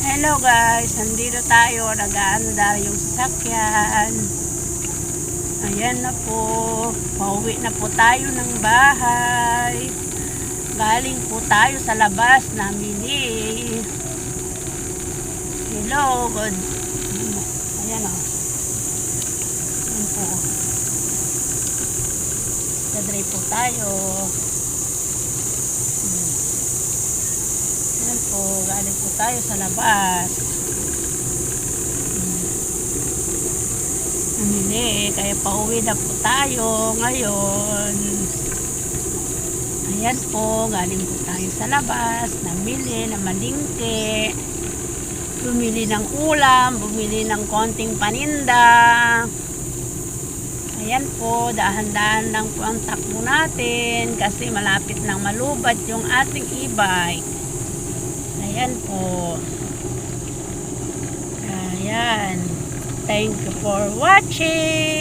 Hello guys, nandito tayo, nag-aandar yung sasakyan. Ayan na po, pauwi na po tayo ng bahay. Galing po tayo sa labas namili. Hello, good. Ayan o. Ayan po. Dadrive po tayo. Ayan po, galing po tayo sa labas. Namili, kaya pauwi na po tayo ngayon. Ayan po, galing po tayo sa labas, namili na malingke, bumili ng ulam, bumili ng konting paninda. Ayan po, dahan-dahan lang po ang takbo natin kasi malapit nang malubat yung ating e-bike. Ayan po. Ayan. Thank you for watching.